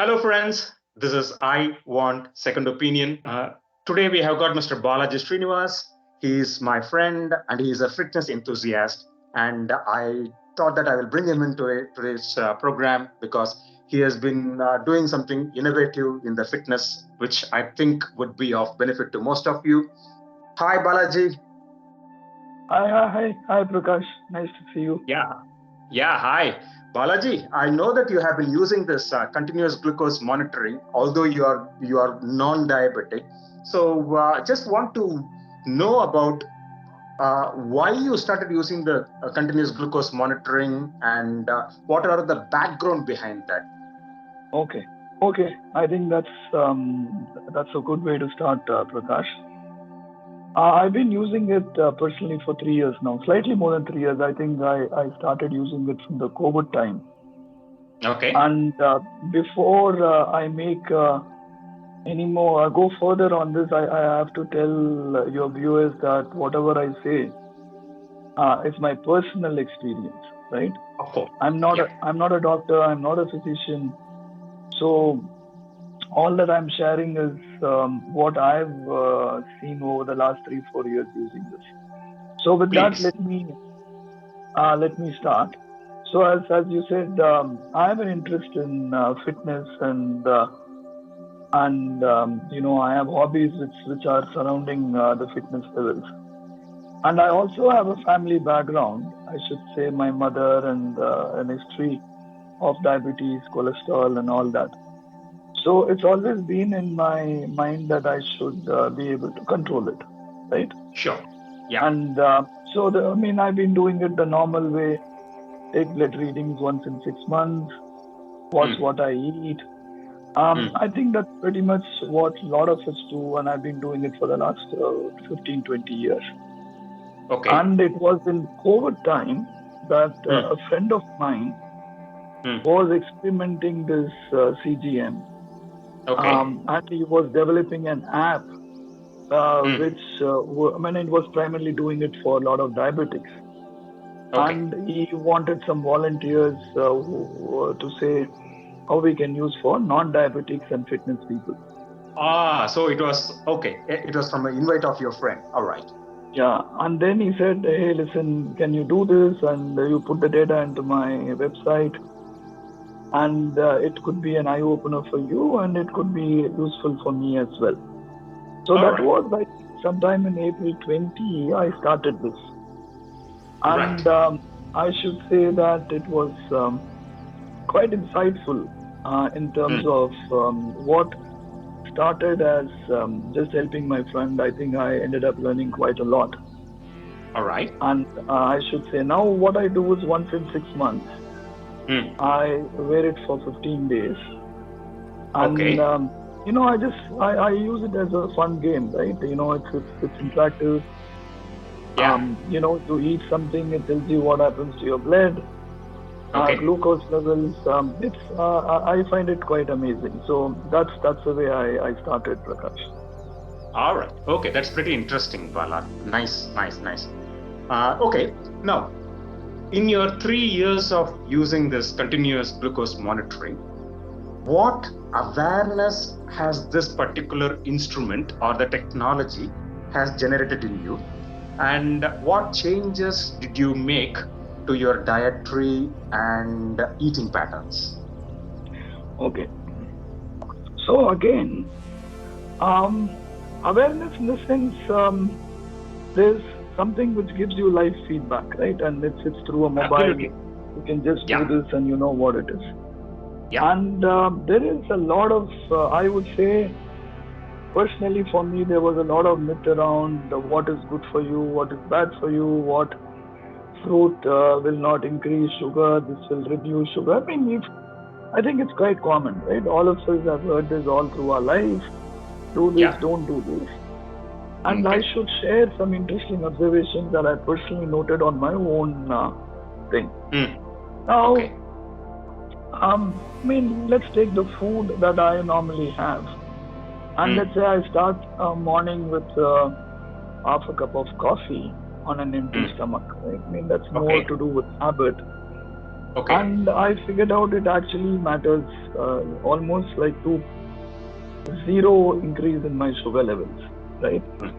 Hello, friends. This is I Want Second Opinion. Today we have got Mr. Balaji Srinivas. He is my friend and he is a fitness enthusiast. And I thought that I will bring him into today's program because he has been doing something innovative in the fitness, which I think would be of benefit to most of you. Hi, Balaji. Hi, Prakash. Nice to see you. Yeah. Yeah, hi. Balaji, I know that you have been using this continuous glucose monitoring, although you are non-diabetic. So just want to know about why you started using the continuous glucose monitoring and what are the background behind that. Okay, okay. I think that's a good way to start, Prakash. I've been using it personally for 3 years now, slightly more than 3 years. I think I started using it from the COVID time. Okay. And before I make any more, go further on this, I have to tell your viewers that whatever I say is my personal experience, right? Of course. Yeah. I'm not a doctor. I'm not a physician. So all that I'm sharing is what I've seen over the last 3 4 years using this. So with that, Please. let me start. So as you said, I have an interest in fitness and I have hobbies which are surrounding the fitness levels. And I also have a family background. I should say my mother and an history of diabetes, cholesterol, and all that. So it's always been in my mind that I should be able to control it, right? Sure. Yeah. And I mean, I've been doing it the normal way: take blood readings once in 6 months, watch Mm, what I eat. mm. I think that's pretty much what a lot of us do, and I've been doing it for the last 15, 20 years. Okay. And it was in COVID time that Mm, a friend of mine mm. was experimenting this CGM, Okay. and he was developing an app Mm. which I mean, it was primarily doing it for a lot of diabetics, Okay. and he wanted some volunteers to say how we can use for non-diabetics and fitness people. So it was okay. It was from an invite of your friend. All right. Yeah, and then he said, "Hey, listen, can you do this? And you put the data into my website, and it could be an eye opener for you, and it could be useful for me as well." So All that right. was like sometime in April 20, I started this. Right. And I should say that it was quite insightful in terms Mm. of what started as just helping my friend. I think I ended up learning quite a lot. All right. And I should say now what I do is once in 6 months, Mm. I wear it for 15 days. And Okay. I use it as a fun game, right? It's interactive. Yeah. You eat something, it tells you what happens to your blood, Okay. glucose levels. I find it quite amazing. So that's the way I started, Prakash. All right. Okay. That's pretty interesting, Bala. Nice. Nice. Nice. Okay. Now, in your 3 years of using this continuous glucose monitoring, what awareness has this particular instrument or the technology has generated in you? And what changes did you make to your dietary and eating patterns? Okay. So again, um, awareness in the sense there's something which gives you live feedback, right? And it's through a mobile. Absolutely. You can just do Yeah. this and you know what it is. Yeah. And there is a lot of, I would say, personally for me, there was a lot of myth around what is good for you, what is bad for you, what fruit will not increase sugar, this will reduce sugar. I mean, I think it's quite common, right? All of us have heard this all through our life. Do this, Yeah. don't do this. And I Okay. should share some interesting observations that I personally noted on my own thing. Mm. Now, Okay. I mean, let's take the food that I normally have. And let's Mm. say I start a morning with half a cup of coffee on an empty Mm. stomach. Right? I mean, that's more Okay. to do with habit. Okay. And I figured out it actually matters almost like to zero increase in my sugar levels, right? Mm,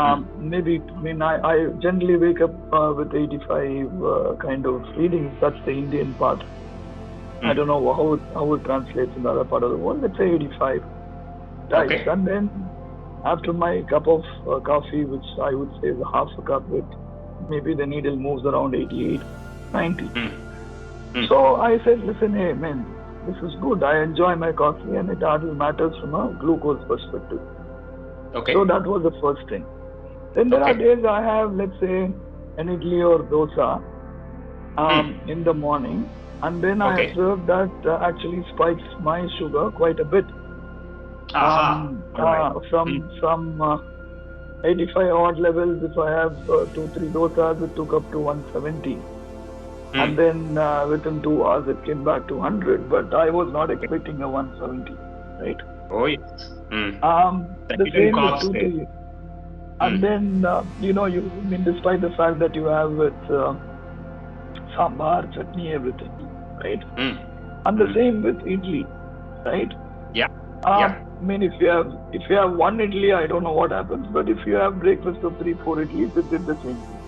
mm, Maybe, I mean, I generally wake up with 85 kind of readings. That's the Indian part. I mm. don't know how it translates in the other part of the world. Let's say 85 types. Okay. And then after my cup of coffee, which I would say is a half a cup with maybe the needle moves around 88, 90. Mm, mm. So I said, listen, hey, man, this is good. I enjoy my coffee and it hardly matters from a glucose perspective. So Okay. that was the first thing. Then there are Okay. days I have, let's say, an idli or dosa Mm. in the morning, and then I Okay. observe that actually spikes my sugar quite a bit. Aha. All right. Mm, From 85 odd levels, if I have two three dosas, it took up to 170, and mm. then within 2 hours it came back to 100. But I was not Okay. expecting a 170, right? Oh, yes. Mm. The The hidden same with carbs two there. three, and Mm, then you I mean despite the fact that you have with sambar, chutney, everything, right? mm, And the mm. same with idli, right? Yeah. Yeah. I mean, if you have one idli, I don't know what happens, but if you have breakfast of three, four idlis, it did the same thing,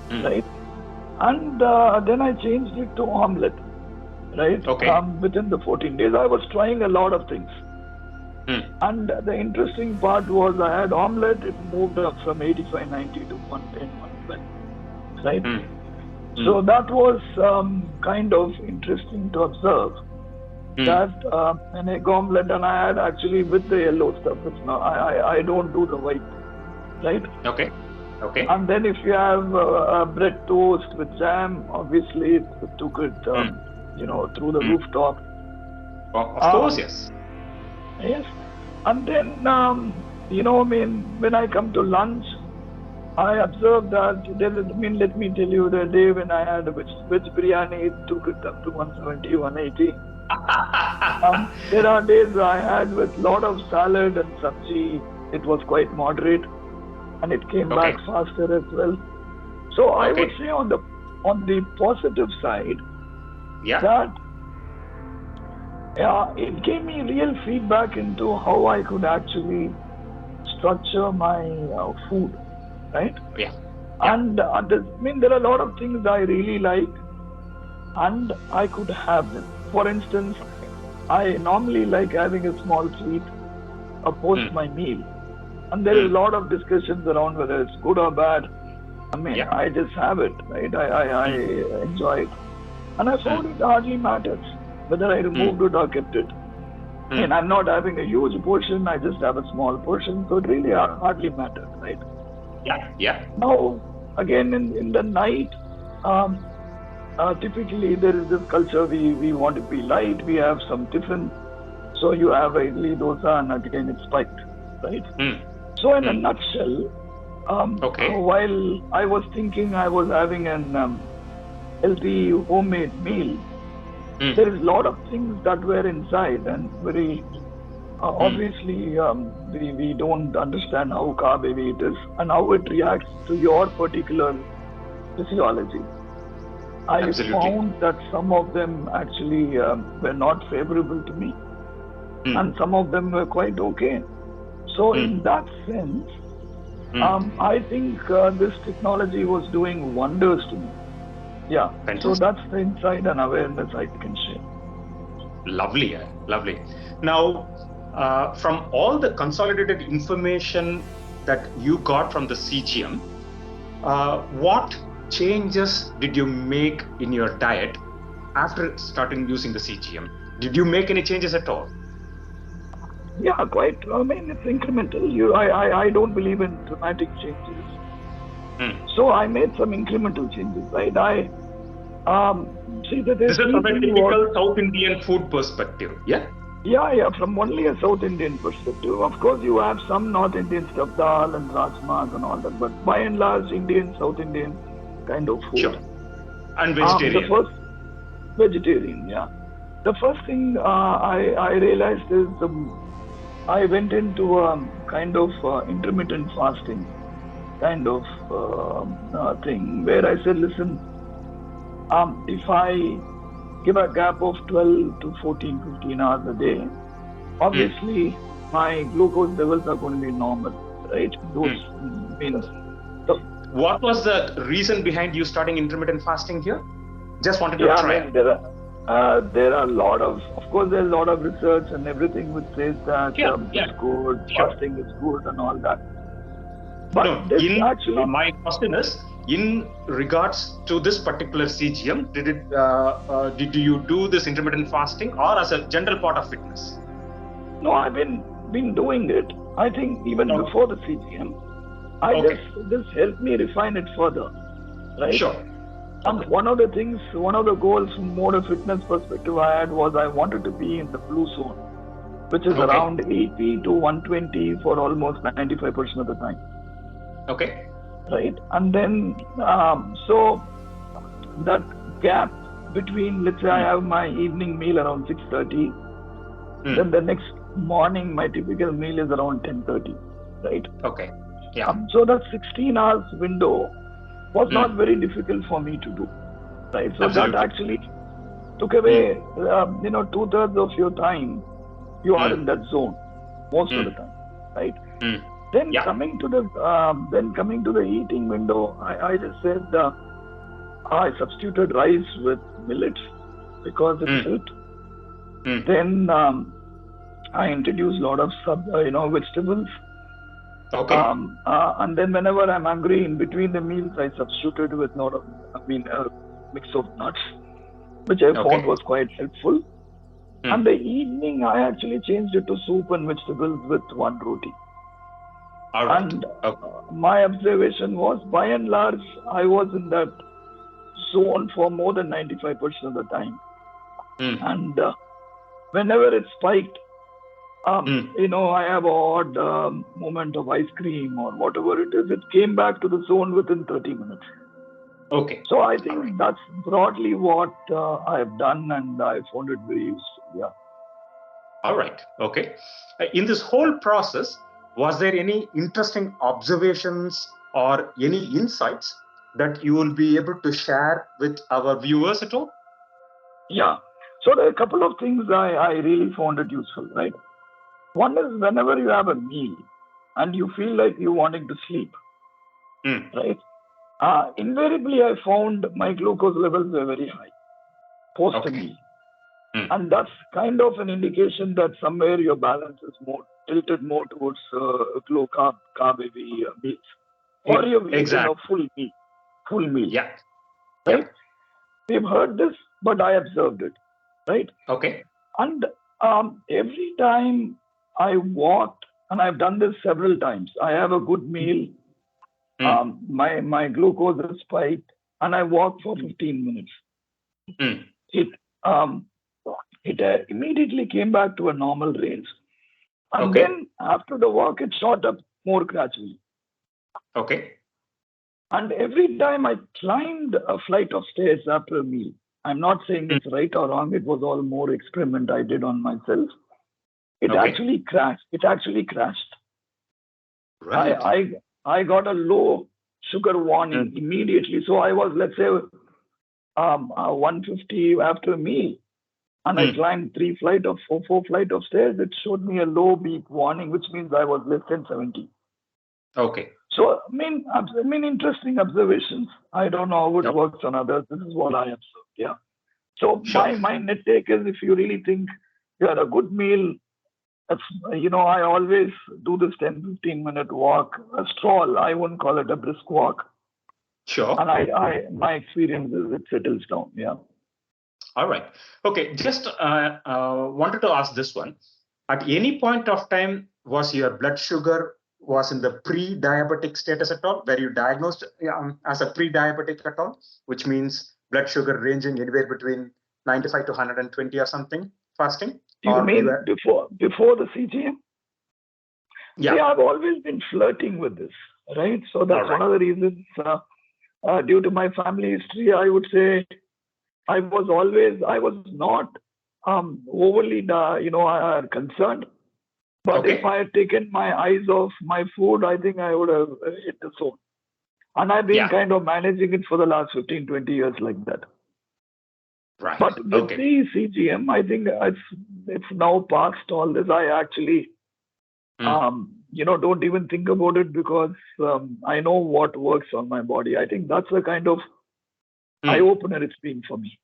Mm. right? And then I changed it to omelette, right? Okay. Within the 14 days, I was trying a lot of things. Mm, And the interesting part was I had omelette, it moved up from 85, 90 to 110, 112, right? mm, So mm, that was kind of interesting to observe mm. that an egg omelette, and I had actually with the yellow stuff. It's not I don't do the white, right? Okay. Okay. And then if you have a bread toast with jam, obviously it took it Mm, through the mm. rooftop. Of course, Um, yes. yes, and then I mean when I come to lunch, I observed that I mean let me tell you the day when I had a veg biryani, it took it up to 170, 180. There are days I had with lot of salad and sabji. It was quite moderate, and it came back Okay. faster as well. So I would Okay. say on the positive side Yeah. that it gave me real feedback into how I could actually structure my food, right? Yeah. Yeah. And I mean there are a lot of things I really like, and I could have them. For instance, Okay. I normally like having a small treat post Mm, my meal. And there is a mm. lot of discussions around whether it's good or bad. I mean, Yeah. I just have it, right? I Mm, enjoy it. And I found mm, it hardly matters whether I mm, removed it or kept it. I mean, mm. I'm not having a huge portion, I just have a small portion, so it really hardly matters, right? Yeah. Yeah. Now, again, in the night, um, typically there is this culture we want to be light, we have some tiffin, so you have a idli dosa, and again it's spiked, right? Mm, So, in a mm. nutshell, Okay. while I was thinking I was having an healthy homemade meal, Mm, there is a lot of things that were inside, and very mm. obviously we don't understand how carb heavy it is and how it reacts to your particular physiology. I Absolutely. found that some of them actually were not favorable to me, Mm, and some of them were quite okay. So, in mm, that sense, mm. I think this technology was doing wonders to me. Yeah, so Fantastic. that's the insight and awareness I can share. Lovely. Lovely. Now, from all the consolidated information that you got from the CGM, what changes did you make in your diet after starting using the CGM? Did you make any changes at all? Yeah, quite. I mean, it's incremental. I don't believe in dramatic changes. Hmm. So I made some incremental changes, right? See that the This is key from a thing was, typical South Indian food perspective. Yeah. yeah, from only a South Indian perspective. Of course, you have some North Indian stuff, dal and rajma and all that, but by and large, Indian, South Indian kind of food. Sure. And The vegetarian. first vegetarian, yeah. The first thing I realized is I went into a kind of intermittent fasting kind of thing where I said, listen, If I give a gap of 12 to 14, 15 hours a day, Mm, obviously my glucose levels are going to be normal, right? Those mm. means the What was the reason behind you starting intermittent fasting here? Just wanted to yeah, I try it. mean there are a lot of course there's a lot of research and everything which says that Yeah, yeah, it's good, sure. fasting is good and all that. But No, this in actually my question is in regards to this particular CGM, did you do this intermittent fasting or as a general part of fitness? no, I've been doing it. I think even Okay, before the CGM, I just okay, this helped me refine it further, right? sure. And Okay, one of the things, one of the goals from more a fitness perspective I had was I wanted to be in the blue zone, which is okay, around 80 to 120 for almost 95% of the time, okay. right? And then, so that gap between, let's say I Mm, have my evening meal around 6:30, then mm, the next morning my typical meal is around 10:30, right? okay, yeah. So that 16 hours window was not Mm, very difficult for me to do, right? So that absolutely. actually took Mm, away, 2/3 of your time you are in mm, that zone most of the mm, time, right? mm. Then Yeah. coming to the eating window, I just said I substituted rice with millets because it Mm, helped. mm. Then I introduced a lot of vegetables. Okay, And then whenever I'm hungry in between the meals, I substituted with lot of, I mean, a mix of nuts, which I found okay. was quite helpful. And the Mm. evening, I actually changed it to soup and vegetables with one roti. All right. And Okay. my observation was, by and large, I was in that zone for more than 95% of the time. Mm, And whenever it spiked, mm. I have an odd moment of ice cream or whatever it is. It came back to the zone within 30 minutes. Okay. So I All right. think that's broadly what I have done, and I found it very useful. Yeah. All right. Okay. In this whole process, was there any interesting observations or any insights that you will be able to share with our viewers at all? Yeah. So there are a couple of things I really found it useful, right? One is whenever you have a meal and you feel like you're wanting to sleep, Mm. right? Invariably, I found my glucose levels were very high post a Okay. meal. Mm. And that's kind of an indication that somewhere your balance is more tilted more towards low carb heavy meals, or you've eaten a Exactly. full meal, Yeah. right? Yeah. We've heard this, but I observed it, right? Okay. And every time I walked, and I've done this several times, I have a good meal, Mm. my glucose is spiked, and I walk for Mm. 15 minutes. Mm. It um, it immediately came back to a normal range. And Okay. then after the walk, it shot up more gradually. Okay. And every time I climbed a flight of stairs after a meal, I'm not saying Mm. it's right or wrong, it was all more experiment I did on myself. It Okay. actually crashed. It actually crashed. I, Right. I, I got a low sugar warning Mm. immediately. So I was, let's say, 150 after a meal, and I Mm. climbed four flight of stairs. It showed me a low beep warning, which means I was less than 70. Okay. So, I mean, interesting observations. I don't know how it Yep. works on others. This is what I observed. Yeah. So Sure. my net take is, if you really think you had a good meal, that's, I always do this 10-15 minute walk, a stroll. I wouldn't call it a brisk walk. And Sure. my experience is it settles down. Yeah. All right. Okay. Just wanted to ask this one. At any point of time, was your blood sugar was in the pre-diabetic status at all? Were you diagnosed as a pre-diabetic at all? Which means blood sugar ranging anywhere between 95 to 120 or something fasting? Do you Or you mean were? before the CGM? See, Yeah. I've always been flirting with this, right? So All that's one right. of the reasons. Due to my family history, I would say I was not overly, concerned. But if I Okay. had taken my eyes off my food, I think I would have hit the zone. And I've been Yeah. kind of managing it for the last 15, 20 years like that. Right. But with Okay. the CGM, I think it's now past all this. I actually Mm. don't even think about it because I know what works on my body. I think that's the kind of eye Mm. opener it's been for me.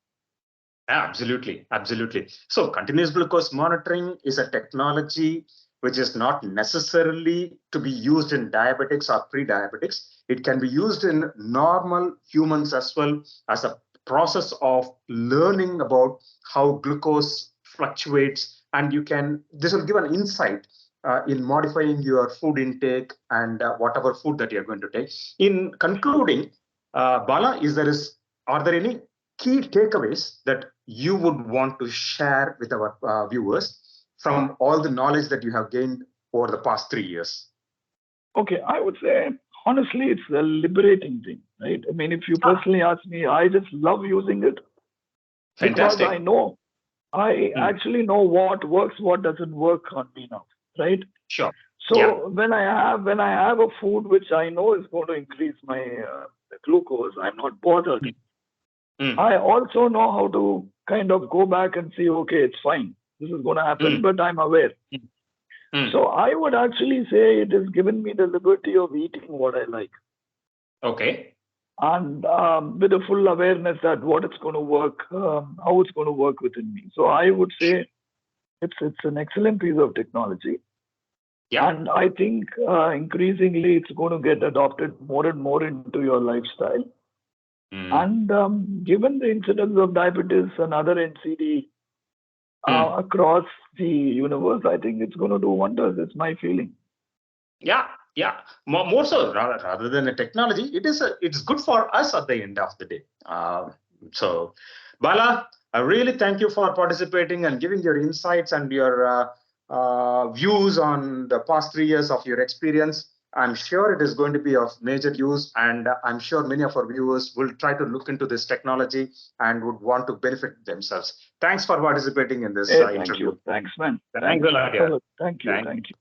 Absolutely, absolutely. So, continuous glucose monitoring is a technology which is not necessarily to be used in diabetics or pre-diabetics. It can be used in normal humans as well, as a process of learning about how glucose fluctuates, and this will give an insight in modifying your food intake and whatever food that you're going to take. In concluding, Bala, are there any key takeaways that you would want to share with our viewers from all the knowledge that you have gained over the past 3 years? Okay, I would say honestly, it's a liberating thing, right? I mean, if you Ah, personally ask me, I just love using it because fantastic. I Hmm. actually know what works, what doesn't work on me now, right? Sure. Yeah. So when I have a food which I know is going to increase my glucose, I'm not bothered. Hmm. Hmm. I also know how to kind of go back and see, okay, it's fine. This is going to happen, Hmm. but I'm aware. Hmm. Hmm. So I would actually say it has given me the liberty of eating what I like, Okay. and with a full awareness that what it's going to work, how it's going to work within me. So I would say it's an excellent piece of technology, Yeah. and I think increasingly it's going to get adopted more and more into your lifestyle. Hmm. And given the incidence of diabetes and other NCD Hmm. across the universe, I think it's going to do wonders. It's my feeling. Yeah. Yeah. More so, rather than a technology, it's good for us at the end of the day. So, Bala, I really thank you for participating and giving your insights and your views on the past 3 years of your experience. I'm sure it is going to be of major use, and I'm sure many of our viewers will try to look into this technology and would want to benefit themselves. Thanks for participating in this Hey, thank interview. you. Thanks, man. Thanks Thanks. a lot, dear. Thank you. Thank Thank you.